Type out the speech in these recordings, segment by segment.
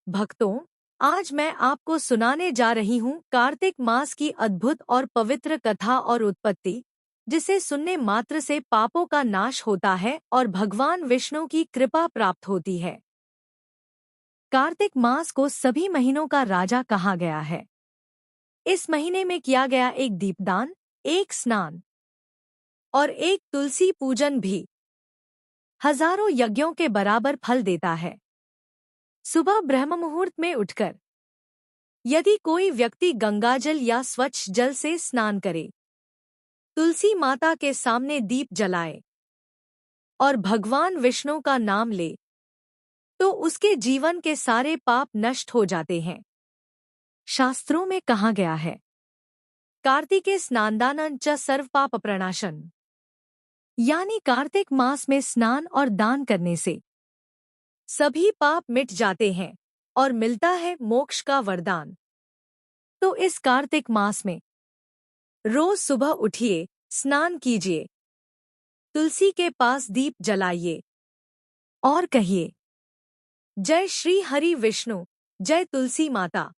भक्तों, आज मैं आपको सुनाने जा रही हूँ कार्तिक मास की अद्भुत और पवित्र कथा और उत्पत्ति, जिसे सुनने मात्र से पापों का नाश होता है और भगवान विष्णु की कृपा प्राप्त होती है। कार्तिक मास को सभी महीनों का राजा कहा गया है। इस महीने में किया गया एक दीपदान, एक स्नान और एक तुलसी पूजन भी हजारों यज्ञों के बराबर फल देता है। सुबह ब्रह्म मुहूर्त में उठकर यदि कोई व्यक्ति गंगाजल या स्वच्छ जल से स्नान करे, तुलसी माता के सामने दीप जलाए और भगवान विष्णु का नाम ले, तो उसके जीवन के सारे पाप नष्ट हो जाते हैं। शास्त्रों में कहा गया है, कार्तिके स्नानदानं च सर्व पाप प्रणाशन, यानी कार्तिक मास में स्नान और दान करने से सभी पाप मिट जाते हैं और मिलता है मोक्ष का वरदान। तो इस कार्तिक मास में रोज सुबह उठिए, स्नान कीजिए, तुलसी के पास दीप जलाइए और कहिए, जय श्री हरि विष्णु, जय तुलसी माता।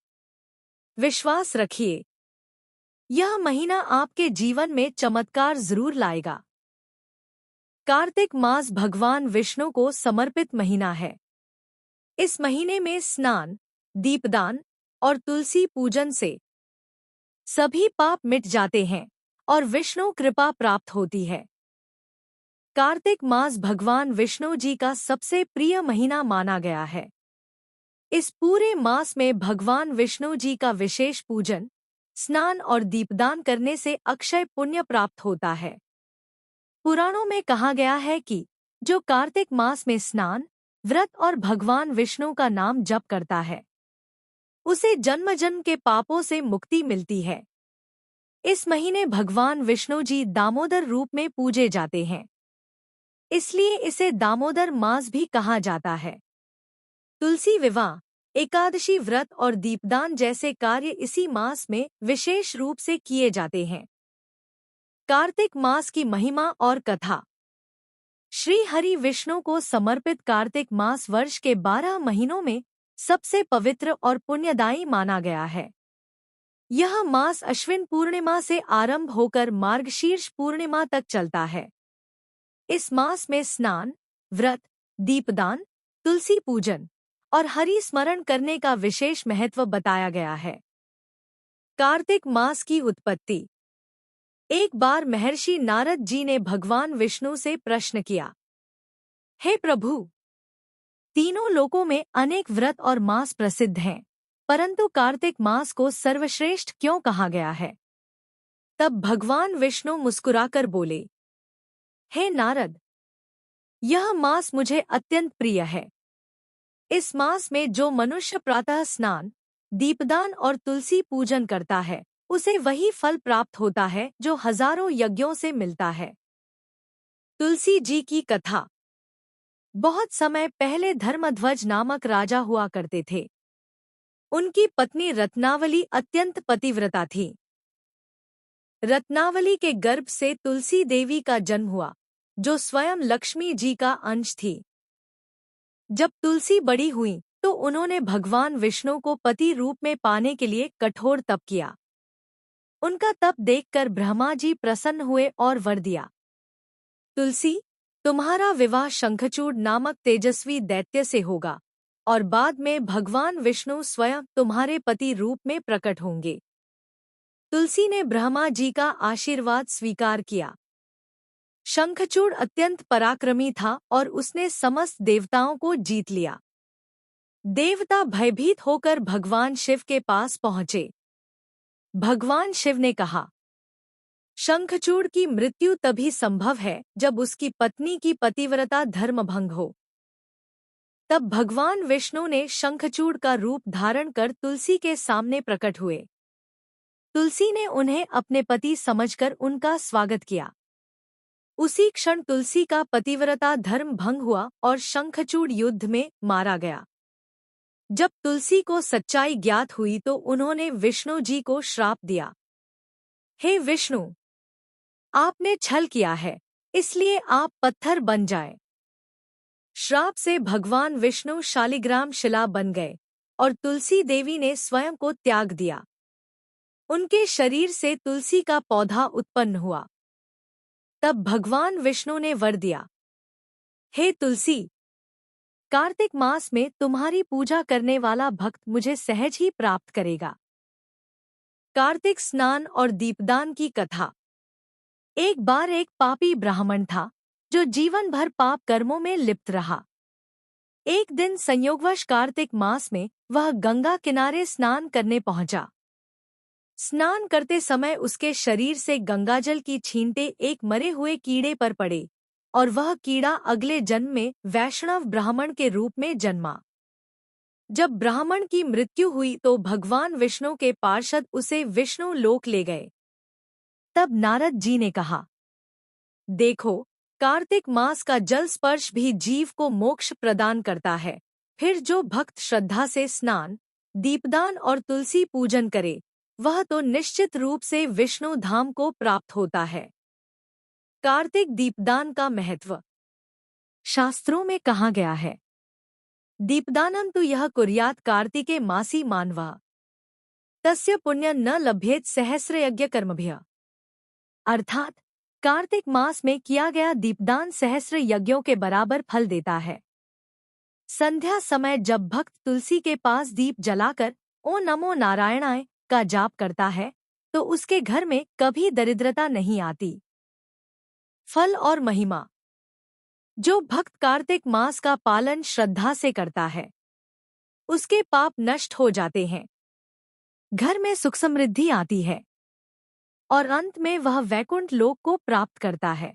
विश्वास रखिए, यह महीना आपके जीवन में चमत्कार जरूर लाएगा। कार्तिक मास भगवान विष्णु को समर्पित महीना है। इस महीने में स्नान, दीपदान और तुलसी पूजन से सभी पाप मिट जाते हैं और विष्णु कृपा प्राप्त होती है। कार्तिक मास भगवान विष्णु जी का सबसे प्रिय महीना माना गया है। इस पूरे मास में भगवान विष्णु जी का विशेष पूजन, स्नान और दीपदान करने से अक्षय पुण्य प्राप्त होता है। पुराणों में कहा गया है कि जो कार्तिक मास में स्नान, व्रत और भगवान विष्णु का नाम जप करता है, उसे जन्म जन्म के पापों से मुक्ति मिलती है। इस महीने भगवान विष्णु जी दामोदर रूप में पूजे जाते हैं, इसलिए इसे दामोदर मास भी कहा जाता है। तुलसी विवाह, एकादशी व्रत और दीपदान जैसे कार्य इसी मास में विशेष रूप से किए जाते हैं। कार्तिक मास की महिमा और कथा। श्री हरि विष्णु को समर्पित कार्तिक मास वर्ष के 12 महीनों में सबसे पवित्र और पुण्यदायी माना गया है। यह मास अश्विन पूर्णिमा से आरंभ होकर मार्गशीर्ष पूर्णिमा तक चलता है। इस मास में स्नान, व्रत, दीपदान, तुलसी पूजन और हरि स्मरण करने का विशेष महत्व बताया गया है। कार्तिक मास की उत्पत्ति। एक बार महर्षि नारद जी ने भगवान विष्णु से प्रश्न किया, हे प्रभु, तीनों लोकों में अनेक व्रत और मास प्रसिद्ध हैं, परंतु कार्तिक मास को सर्वश्रेष्ठ क्यों कहा गया है? तब भगवान विष्णु मुस्कुराकर बोले, हे नारद, यह मास मुझे अत्यंत प्रिय है। इस मास में जो मनुष्य प्रातः स्नान, दीपदान और तुलसी पूजन करता है, उसे वही फल प्राप्त होता है जो हजारों यज्ञों से मिलता है। तुलसी जी की कथा। बहुत समय पहले धर्मध्वज नामक राजा हुआ करते थे। उनकी पत्नी रत्नावली अत्यंत पतिव्रता थी। रत्नावली के गर्भ से तुलसी देवी का जन्म हुआ, जो स्वयं लक्ष्मी जी का अंश थी। जब तुलसी बड़ी हुई तो उन्होंने भगवान विष्णु को पति रूप में पाने के लिए कठोर तप किया। उनका तप देखकर ब्रह्मा जी प्रसन्न हुए और वर दिया, तुलसी, तुम्हारा विवाह शंखचूड़ नामक तेजस्वी दैत्य से होगा और बाद में भगवान विष्णु स्वयं तुम्हारे पति रूप में प्रकट होंगे। तुलसी ने ब्रह्मा जी का आशीर्वाद स्वीकार किया। शंखचूड़ अत्यंत पराक्रमी था और उसने समस्त देवताओं को जीत लिया। देवता भयभीत होकर भगवान शिव के पास पहुंचे। भगवान शिव ने कहा, शंखचूड़ की मृत्यु तभी संभव है जब उसकी पत्नी की पतिव्रता धर्मभंग हो। तब भगवान विष्णु ने शंखचूड़ का रूप धारण कर तुलसी के सामने प्रकट हुए। तुलसी ने उन्हें अपने पति समझकर उनका स्वागत किया। उसी क्षण तुलसी का पतिव्रता धर्म भंग हुआ और शंखचूड़ युद्ध में मारा गया। जब तुलसी को सच्चाई ज्ञात हुई तो उन्होंने विष्णु जी को श्राप दिया, हे विष्णु, आपने छल किया है, इसलिए आप पत्थर बन जाए। श्राप से भगवान विष्णु शालिग्राम शिला बन गए और तुलसी देवी ने स्वयं को त्याग दिया। उनके शरीर से तुलसी का पौधा उत्पन्न हुआ। तब भगवान विष्णु ने वर दिया, हे तुलसी, कार्तिक मास में तुम्हारी पूजा करने वाला भक्त मुझे सहज ही प्राप्त करेगा। कार्तिक स्नान और दीपदान की कथा। एक बार एक पापी ब्राह्मण था जो जीवन भर पाप कर्मों में लिप्त रहा। एक दिन संयोगवश कार्तिक मास में वह गंगा किनारे स्नान करने पहुंचा। स्नान करते समय उसके शरीर से गंगाजल की छींटे एक मरे हुए कीड़े पर पड़े और वह कीड़ा अगले जन्म में वैष्णव ब्राह्मण के रूप में जन्मा। जब ब्राह्मण की मृत्यु हुई तो भगवान विष्णु के पार्षद उसे विष्णु लोक ले गए। तब नारद जी ने कहा, देखो, कार्तिक मास का जल स्पर्श भी जीव को मोक्ष प्रदान करता है। फिर जो भक्त श्रद्धा से स्नान, दीपदान और तुलसी पूजन करे, वह तो निश्चित रूप से विष्णु धाम को प्राप्त होता है। कार्तिक दीपदान का महत्व। शास्त्रों में कहा गया है, दीपदानं तु यः कुर्यात् कार्तिके मासी मानवः तस्य पुण्य न लभ्येत सहस्रयज्ञ कर्मभ्यः। अर्थात कार्तिक मास में किया गया दीपदान सहस्र यज्ञों के बराबर फल देता है। संध्या समय जब भक्त तुलसी के पास दीप जलाकर ओ नमो नारायणाय का जाप करता है तो उसके घर में कभी दरिद्रता नहीं आती। फल और महिमा। जो भक्त कार्तिक मास का पालन श्रद्धा से करता है, उसके पाप नष्ट हो जाते हैं, घर में सुख समृद्धि आती है और अंत में वह वैकुंठ लोक को प्राप्त करता है।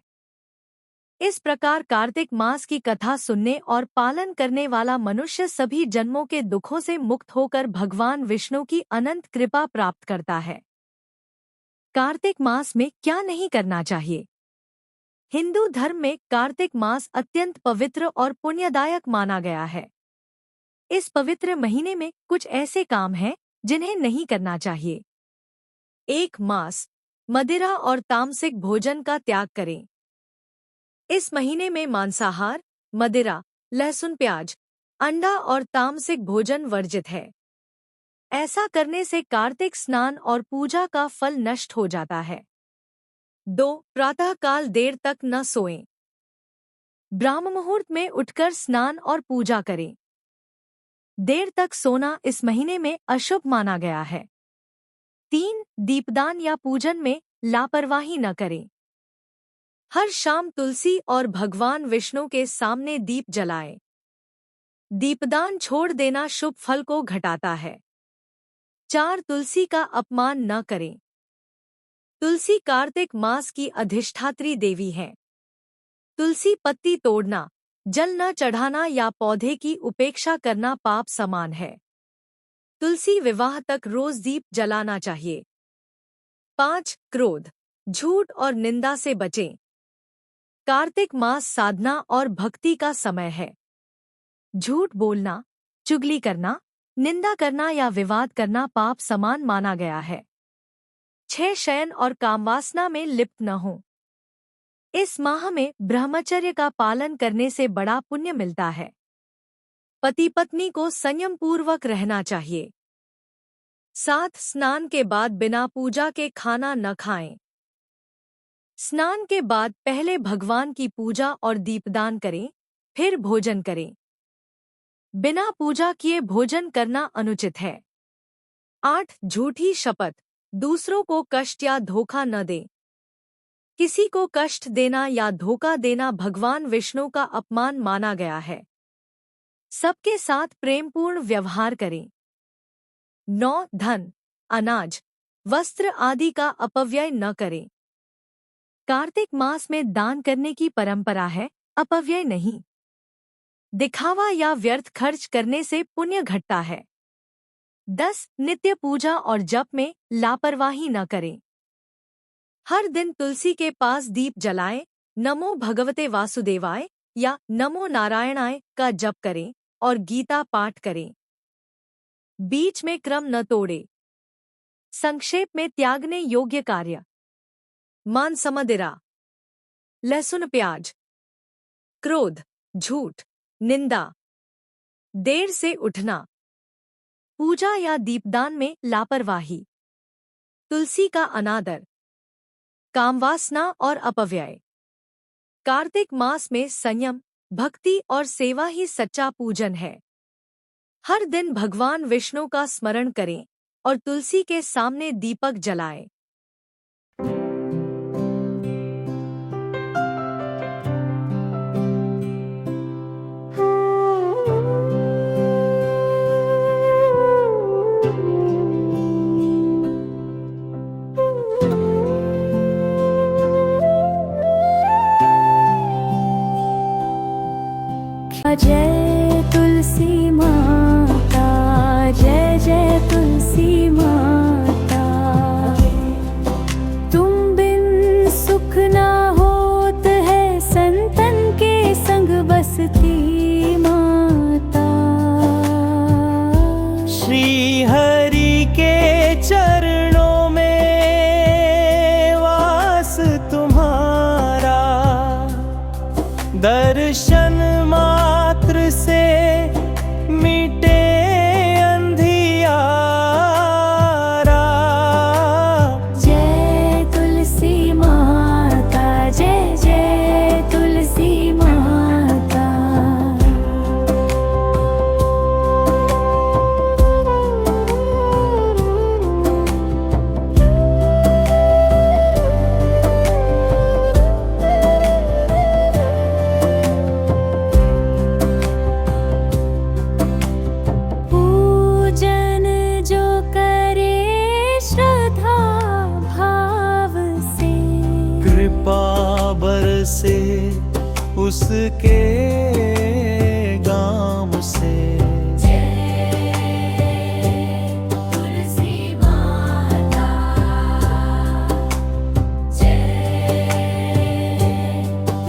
इस प्रकार कार्तिक मास की कथा सुनने और पालन करने वाला मनुष्य सभी जन्मों के दुखों से मुक्त होकर भगवान विष्णु की अनंत कृपा प्राप्त करता है। कार्तिक मास में क्या नहीं करना चाहिए? हिंदू धर्म में कार्तिक मास अत्यंत पवित्र और पुण्यदायक माना गया है। इस पवित्र महीने में कुछ ऐसे काम हैं जिन्हें नहीं करना चाहिए। 1. मांस, मदिरा और तामसिक भोजन का त्याग करें। इस महीने में मांसाहार, मदिरा, लहसुन, प्याज, अंडा और तामसिक भोजन वर्जित है। ऐसा करने से कार्तिक स्नान और पूजा का फल नष्ट हो जाता है। 2. प्रातःकाल देर तक न सोएं। ब्राह्म मुहूर्त में उठकर स्नान और पूजा करें। देर तक सोना इस महीने में अशुभ माना गया है। 3. दीपदान या पूजन में लापरवाही न करें। हर शाम तुलसी और भगवान विष्णु के सामने दीप जलाएं। दीपदान छोड़ देना शुभ फल को घटाता है। 4. तुलसी का अपमान न करें। तुलसी कार्तिक मास की अधिष्ठात्री देवी है। तुलसी पत्ती तोड़ना, जल न चढ़ाना या पौधे की उपेक्षा करना पाप समान है। तुलसी विवाह तक रोज दीप जलाना चाहिए। 5. क्रोध, झूठ और निंदा से बचें। कार्तिक मास साधना और भक्ति का समय है। झूठ बोलना, चुगली करना, निंदा करना या विवाद करना पाप समान माना गया है। 6. शयन और कामवासना में लिप्त न हो। इस माह में ब्रह्मचर्य का पालन करने से बड़ा पुण्य मिलता है। पति पत्नी को संयम पूर्वक रहना चाहिए। 7. स्नान के बाद बिना पूजा के खाना न खाएं। स्नान के बाद पहले भगवान की पूजा और दीपदान करें, फिर भोजन करें। बिना पूजा किए भोजन करना अनुचित है। 8. झूठी शपथ, दूसरों को कष्ट या धोखा न दें। किसी को कष्ट देना या धोखा देना भगवान विष्णु का अपमान माना गया है। सबके साथ प्रेमपूर्ण व्यवहार करें। 9. धन, अनाज, वस्त्र आदि का अपव्यय न करें। कार्तिक मास में दान करने की परंपरा है, अपव्यय नहीं। दिखावा या व्यर्थ खर्च करने से पुण्य घटता है। 10. नित्य पूजा और जप में लापरवाही न करें। हर दिन तुलसी के पास दीप जलाएं, नमो भगवते वासुदेवाय या नमो नारायणाय का जप करें और गीता पाठ करें। बीच में क्रम न तोड़े। संक्षेप में त्यागने योग्य कार्य: मांस, मदिरा, लहसुन, प्याज, क्रोध, झूठ, निंदा, देर से उठना, पूजा या दीपदान में लापरवाही, तुलसी का अनादर, कामवासना और अपव्यय। कार्तिक मास में संयम, भक्ति और सेवा ही सच्चा पूजन है। हर दिन भगवान विष्णु का स्मरण करें और तुलसी के सामने दीपक जलाएं। जय तुलसी माता, जय जय तुलसी माता। तुम बिन सुख ना होत है, संतन के संग बसती माता। श्री हरि के चरणों में वास तुम्हारा, दर्शन मात्र से मिटे अंधियारा। जय तुलसी माता, जय जय तुलसी माता। कृपा बरसे उसके गाम से। तुलसी माता, जय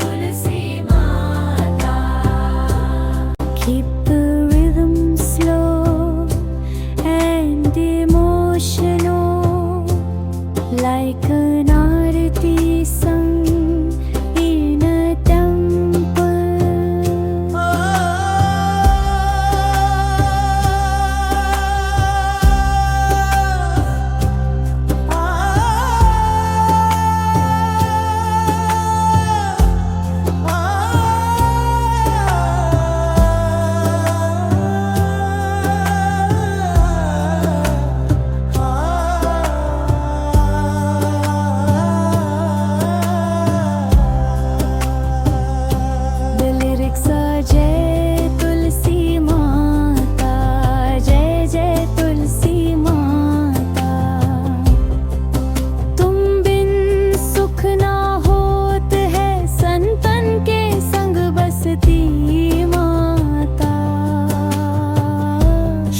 तुलसी माता। Keep the rhythm slow and emotional, like an arati sung in a temple. The lyrics are Jai Tulsi Mata, Jai Jai Tulsi Mata। तुम बिन सुख ना होत है, संतन के संग बसती माता।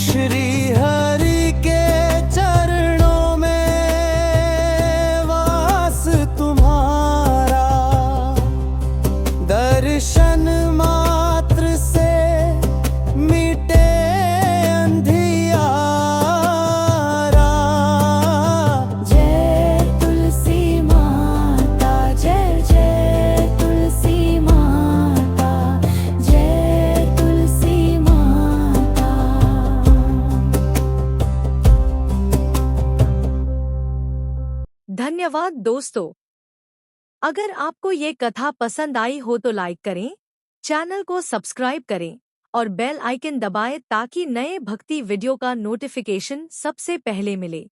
श्री हरि के चरणों में वास तुम्हारा, दर्शन मात्र से मिटे अंधियारा। जय तुलसी माता, जय जय तुलसी माता, जय तुलसी माता। धन्यवाद दोस्तों। अगर आपको ये कथा पसंद आई हो तो लाइक करें, चैनल को सब्सक्राइब करें और बेल आइकन दबाएं ताकि नए भक्ति वीडियो का नोटिफिकेशन सबसे पहले मिले।